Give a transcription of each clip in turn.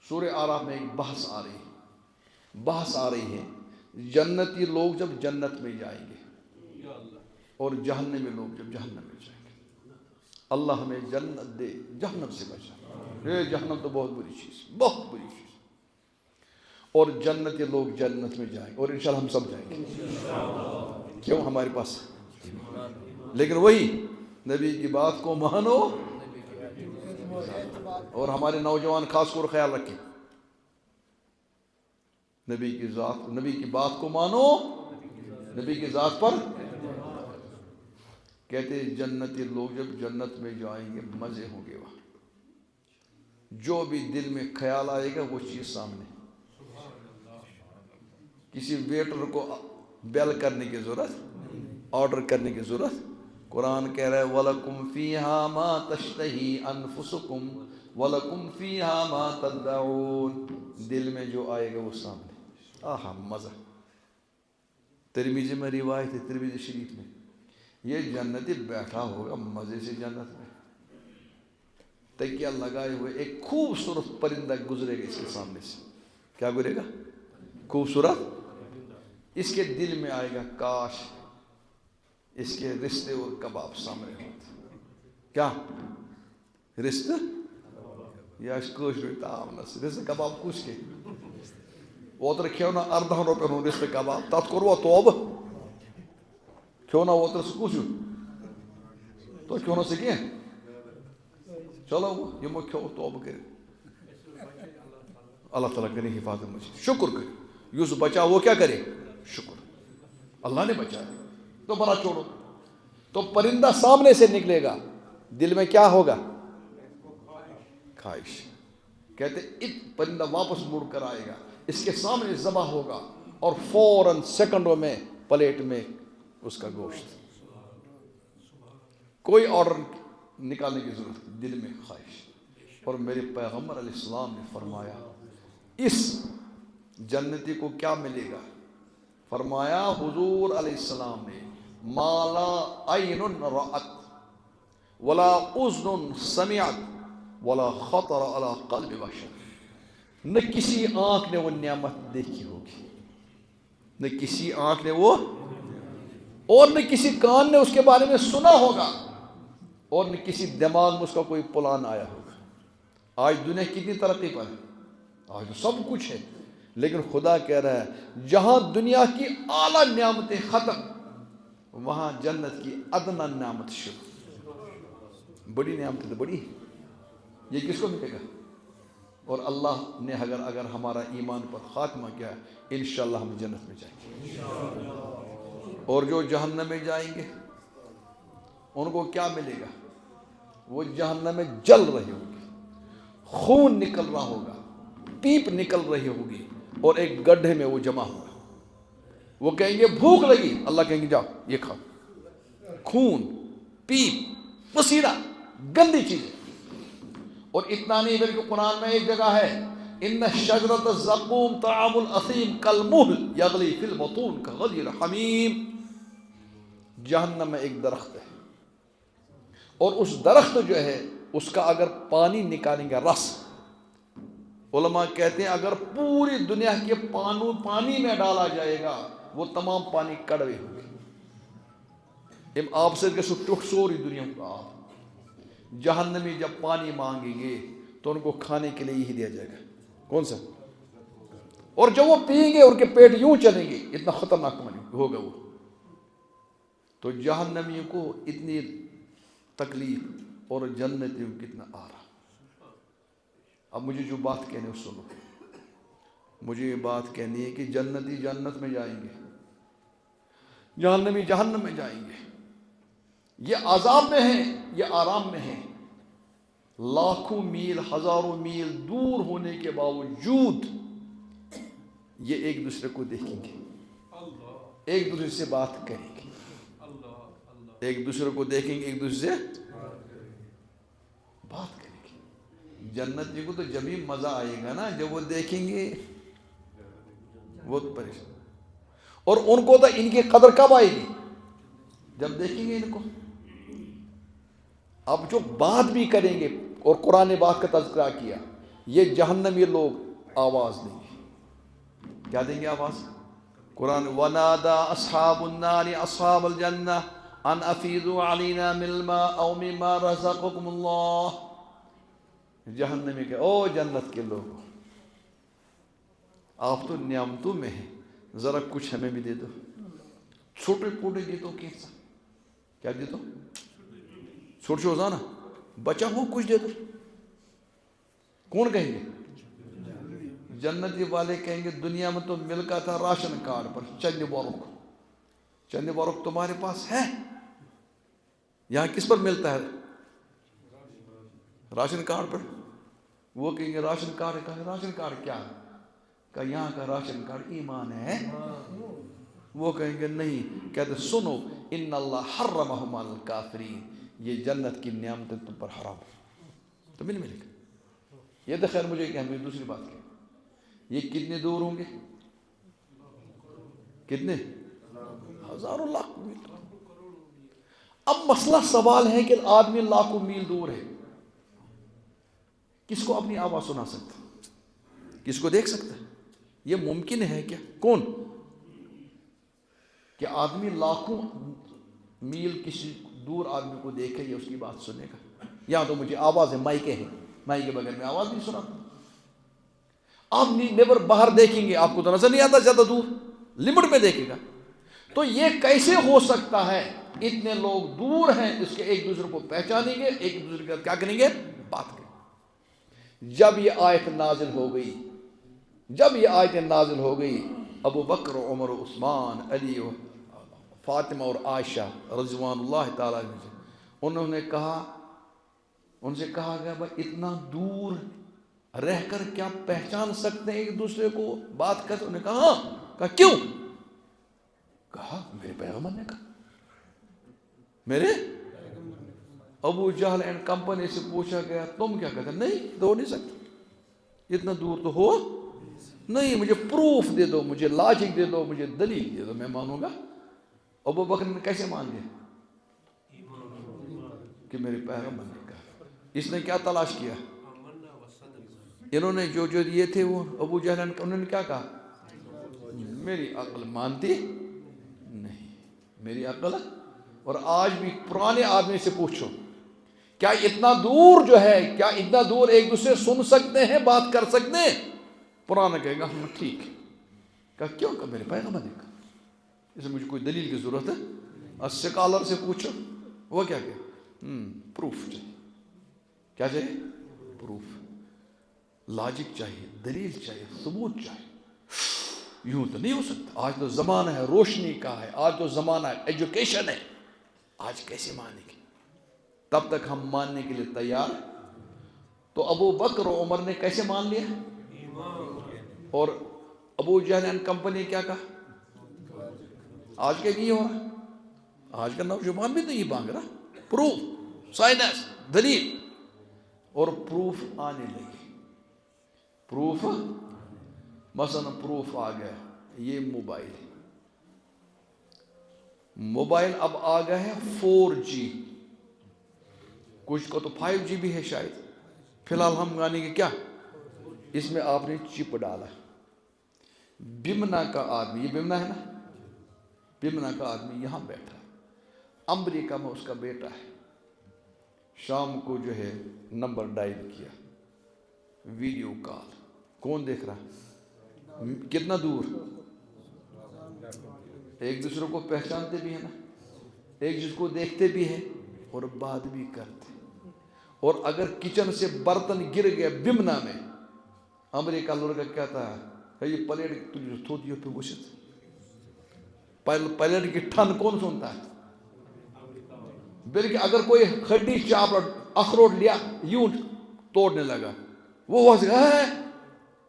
سورہ اعراف میں ایک بحث آ رہی ہے جنتی لوگ جب جنت میں جائیں گے اور جہنمی لوگ جب جہنم میں جائیں گے. اللہ ہمیں جنت دے، جہنم سے بچا. جہنم تو بہت بری چیز، بہت بری چیز. اور جنتی لوگ جنت میں جائیں گے اور انشاءاللہ ہم سب جائیں گے. کیوں؟ ہمارے پاس. لیکن وہی نبی کی بات کو مانو اور ہمارے نوجوان خاص طور خیال رکھیں، نبی کی بات کو مانو، نبی کی ذات پر. کہتے ہیں جنتی لوگ جب جنت میں جائیں گے مزے ہوں گے وہاں. جو بھی دل میں خیال آئے گا وہ چیز سامنے. کسی ویٹر کو بیل کرنے کی ضرورت، آرڈر کرنے کی ضرورت. قرآن کہہ رہا ہے وَلَكُمْ فِيهَا مَا تَشْتَهِي أَنفُسُكُمْ وَلَكُمْ فِيهَا مَا تَدَّعُونَ. دل میں جو آئے گا وہ سامنے. آہا مزہ. ترمذی میں روایت ہے، ترمذی شریف میں، یہ جنتی بیٹھا ہوگا مزے سے جنت میں، تکیہ لگائے ہوئے ایک خوبصورت پرندہ گزرے گا اس کے سامنے سے. کیا گزرے گا؟ خوبصورت. اس کے دل میں آئے گا کاش اس کے رشتے اور کباب سامنے ہوتے. کیا رشتے؟ یا اس کٲشُر تاونس رشتے کباب کُس کے اوترٕ کھیو نا 10 رۄپین ہُنٛد رشتے کباب، تتھ کوٚروا توبہٕ؟ کھیو نا اوترٕ سُہ کُس ہیوٗ؟ تۄہہِ کھیو نا سُہ کینٛہہ؟ چلو یِمو کھیو توبہٕ کٔرِتھ. اللہ تعالیٰ کرے حفاظت مجھے. شکر کرے یُس بچا وہ کیا کرے؟ شکر. اللہ نے بچایا تو بڑا چھوڑو. تو پرندہ سامنے سے نکلے گا، دل میں کیا ہوگا؟ خواہش. کہتے پرندہ واپس مڑ کر آئے گا، اس کے سامنے ذبح ہوگا اور فوراً سیکنڈوں میں پلیٹ میں اس کا گوشت. کوئی آرڈر نکالنے کی ضرورت، دل میں خواہش. اور میرے پیغمبر علیہ السلام نے فرمایا اس جنتی کو کیا ملے گا؟ فرمایا حضور علیہ السلام نے ما لا عین رأت ولا اذن سمعت ولا خطر علی قلب بشر. نہ کسی آنکھ نے وہ نعمت دیکھی ہوگی، نہ کسی آنکھ نے وہ، اور نہ کسی کان نے اس کے بارے میں سنا ہوگا، اور نہ کسی دماغ میں اس کا کوئی پلان آیا ہوگا. آج دنیا کتنی ترقی پر ہے، آج سب کچھ ہے، لیکن خدا کہہ رہا ہے جہاں دنیا کی اعلیٰ نعمتیں ختم، وہاں جنت کی ادنا نعمت شروع. بڑی نعمت تو بڑی، یہ کس کو ملے گا؟ اور اللہ نے اگر ہمارا ایمان پر خاتمہ کیا انشاءاللہ ہم جنت میں جائیں گے. اور جو جہنم میں جائیں گے ان کو کیا ملے گا؟ وہ جہنم میں جل رہے ہوں گے، خون نکل رہا ہوگا، پیپ نکل رہی ہوگی، اور ایک گڈھے میں وہ جمع ہوگا. وہ کہیں گے بھوک لگی، اللہ کہیں گے جاؤ یہ کھاؤ. خون، پیپ، پسینہ، گندی چیزیں. اور اتنا نہیں بلکہ قرآن میں ایک جگہ ہے ان شجرۃ الزقوم طعام الاثیم کالمہل یغلی فی البطون کغلی الحمیم. جہنم میں ایک درخت ہے، اور اس درخت جو ہے اس کا اگر پانی نکالیں گے رس، علماء کہتے ہیں اگر پوری دنیا کے پانی میں ڈالا جائے گا وہ تمام پانی کڑوے ہوگے. ام آپ سے ٹوٹ سوری دنیا کا آپ. جہنمی جب پانی مانگیں گے تو ان کو کھانے کے لیے یہی دیا جائے گا. کون سا؟ اور جب وہ پئیں گے ان کے پیٹ یوں چلیں گے، اتنا خطرناک پانی ہوگا وہ. تو جہنمیوں کو اتنی تکلیف اور جنتیوں کو کتنا آرام. اب مجھے جو بات کہنے اس سنو. مجھے یہ بات کہنی ہے کہ جنتی جنت میں جائیں گے، جہنمی جہنم میں جائیں گے. یہ عذاب میں ہیں، یہ آرام میں ہیں. لاکھوں میل، ہزاروں میل دور ہونے کے باوجود یہ ایک دوسرے کو دیکھیں گے، ایک دوسرے سے بات کریں گے، ایک دوسرے کو دیکھیں گے، ایک دوسرے سے بات کریں گے. جنتی کو تو جب ہی مزہ آئے گا نا جب وہ دیکھیں گے وہ پریشان. اور ان کو تو ان کی قدر کب آئے گی؟ جب دیکھیں گے ان کو. اب جو بات بھی کریں گے، اور قرآن نے بات کا تذکرہ کیا یہ جہنمی لوگ آواز دیں گے. کیا دیں گے آواز؟ قرآن وَنَادَى أَصْحَابُ النَّارِ أَصْحَابَ الْجَنَّةِ أَنْ أَفِيضُوا عَلَيْنَا مِنَ الْمَاءِ أَوْ مِمَّا رَزَقَكُمُ اللَّهُ. جہنمی کے او جنت کے لوگ، آپ تو نعمتوں میں ہیں، ذرا کچھ ہمیں بھی دے دو. چھوٹے پوٹے دے دو. کیسا کیا دے دو؟ چھوٹے روزانہ بچا ہو کچھ دے دو. کون کہیں گے؟ جنتی والے کہیں گے دنیا میں تو ملتا تھا راشن کارڈ پر چند بورک. چند بورک تمہارے پاس ہے؟ یہاں کس پر ملتا ہے؟ راشن کارڈ پر. وہ کہیں گے راشن کارڈ کا راشن کارڈ کیا ہے؟ کہ یہاں کا راشن کارڈ ایمان ہے. وہ کہیں گے نہیں. کہتے سنو ان اللہ حرمہم علی الکافرین، یہ جنت کی نعمتیں تم پر حرام تمہیں نہیں ملے گا. یہ تو خیر مجھے کہ ہمیں دوسری بات کی، یہ کتنے دور ہوں گے؟ کتنے؟ ہزاروں لاکھ میل. اب مسئلہ سوال ہے کہ آدمی لاکھوں میل دور ہے، کس کو اپنی آواز سنا سکتا؟ کس کو دیکھ سکتا؟ یہ ممکن ہے کیا؟ کون کہ آدمی لاکھوں میل کسی دور آدمی کو دیکھے یا اس کی بات سنے گا؟ یہاں تو مجھے آواز ہے، مائکے ہیں، مائک کے بغیر میں آواز نہیں سنا. آپ نیبر باہر دیکھیں گے آپ کو تو نظر نہیں آتا، زیادہ دور لمٹ میں دیکھے گا. تو یہ کیسے ہو سکتا ہے؟ اتنے لوگ دور ہیں، اس کے ایک دوسرے کو پہچانیں گے، ایک دوسرے کا کیا کریں گے؟ بات کریں. جب یہ آیت نازل ہو گئی، جب یہ آیت نازل ہو گئی، ابو بکر عمر عثمان علی فاطمہ اور عائشہ رضوان اللہ تعالیٰ عنہ، انہوں نے کہا، ان سے کہا گیا بھائی اتنا دور رہ کر کیا پہچان سکتے ہیں ایک دوسرے کو، بات کرتے؟ انہوں نے کہا ہاں. کہا کیوں؟ کہا میرے پیغمبر نے کہا. میرے ابو جہل اینڈ کمپنی سے پوچھا گیا تم کیا کہتے؟ نہیں تو ہو نہیں سکتا، اتنا دور تو ہو نہیں، مجھے پروف دے دو، مجھے لاجک دے دو، مجھے دلیل دے دو، میں مانوں گا. ابو بکر نے کیسے مان لیا؟ کہ میرے پیغمبر نے کہا. اس نے کیا تلاش کیا؟ انہوں نے جو یہ تھے وہ ابو جہل انہوں نے کیا کہا؟ میری عقل مانتی نہیں، میری عقل. اور آج بھی پرانے آدمی سے پوچھو کیا اتنا دور جو ہے، کیا اتنا دور ایک دوسرے سن سکتے ہیں، بات کر سکتے ہیں؟ پرانا کہے گا ہم ٹھیک ہے. کہا کیوں؟ کہ میرے پیغمبر نے کہا. اس میں مجھے کوئی دلیل کی ضرورت ہے؟ اسکالر سے پوچھو وہ کیا کہ پروف چاہیے. کیا چاہیے؟ پروف، لاجک چاہیے، دلیل چاہیے، ثبوت چاہیے. یوں تو نہیں ہو سکتا. آج تو زمانہ ہے روشنی کا ہے، آج تو زمانہ ہے ایجوکیشن ہے. آج کیسے مانیں گے؟ تب تک ہم ماننے کے لیے تیار. تو ابو بکر و عمر نے کیسے مان لیا؟ اور ابو جہل اینڈ کمپنی کیا کہا؟ آج کے نہیں ہو رہا، آج کا نوجوان بھی تو یہ مانگ رہا. پروف، سائنس، دلیل. اور پروف آنے لگے. پروف مثلا پروف آ گیا، یہ موبائل، موبائل اب آ گیا ہے 4G، کچھ کو تو 5G بھی ہے شاید. فی الحال ہم مانیں گے کیا؟ اس میں آپ نے چپ ڈالا. بمنا کا آدمی، یہ بمنا ہے نا، بمنا کا آدمی یہاں بیٹھا ہے، امریکہ میں اس کا بیٹا ہے. شام کو جو ہے نمبر ڈائل کیا، ویڈیو کال، کون دیکھ رہا؟ کتنا دور؟ ایک دوسرے کو پہچانتے بھی ہیں نا، ایک دوسرے کو دیکھتے بھی ہیں اور بات بھی کرتے. اور اگر کچن سے برتن گر گیا بمنا میں، امریکہ لڑکا کہتا ہے یہ پلیٹ تجھے تھوڑی پہ گوشت، پلیٹ کی ٹھن کون سنتا ہے؟ بلکہ اگر کوئی کھڈی چاپ اخروٹ لیا یوں توڑنے لگا، وہ وہاں سے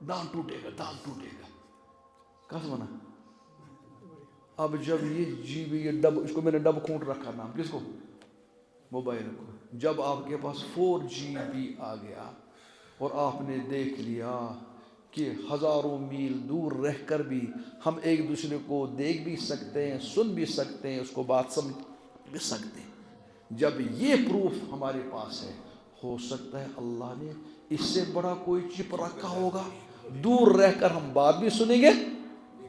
دان ٹوٹے گا، دان ٹوٹے گا. کس بنا؟ اب جب یہ ڈب، اس کو میں نے ڈب کھونٹ رکھا نام، کس کو؟ موبائل کو. جب آپ کے پاس 4G بھی آ گیا اور آپ نے دیکھ لیا کہ ہزاروں میل دور رہ کر بھی ہم ایک دوسرے کو دیکھ بھی سکتے ہیں، سن بھی سکتے ہیں، اس کو بات سمجھ بھی سکتے ہیں. جب یہ پروف ہمارے پاس ہے، ہو سکتا ہے اللہ نے اس سے بڑا کوئی چپ رکھا ہوگا، دور رہ کر ہم بات بھی سنیں گے۔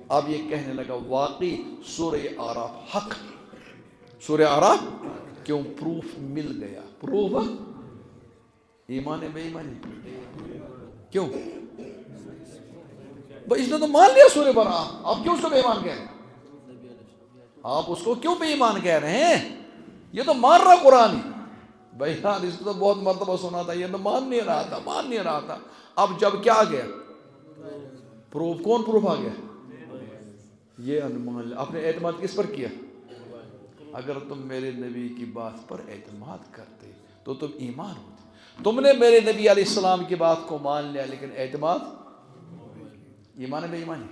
اب یہ کہنے لگا واقعی سورہ اعراف حق، سورہ اعراف کیوں؟ پروف مل گیا، پروف ایمان بے ایمانی کیوں؟ بھائی اس نے تو مان لیا سورہ برا، آپ کیوں اس کو بے ایمان کہہ رہے ہیں؟ آپ اس کو کیوں بے ایمان کہہ رہے ہیں؟ یہ تو مان رہا قرآن ہی۔ بھائی یار اس کو تو بہت مرتبہ سنا تھا، یہ تو مان نہیں رہا تھا۔ اب جب کیا آ گیا پروف، کون پروف آ گیا؟ یہ انمان۔ آپ نے اعتماد کس پر کیا؟ اگر تم میرے نبی کی بات پر اعتماد کرتے تو تم ایمان ہوتے۔ تم نے میرے نبی علیہ السلام کی بات کو مان لیا لیکن اعتماد، ایمان بے ایمانی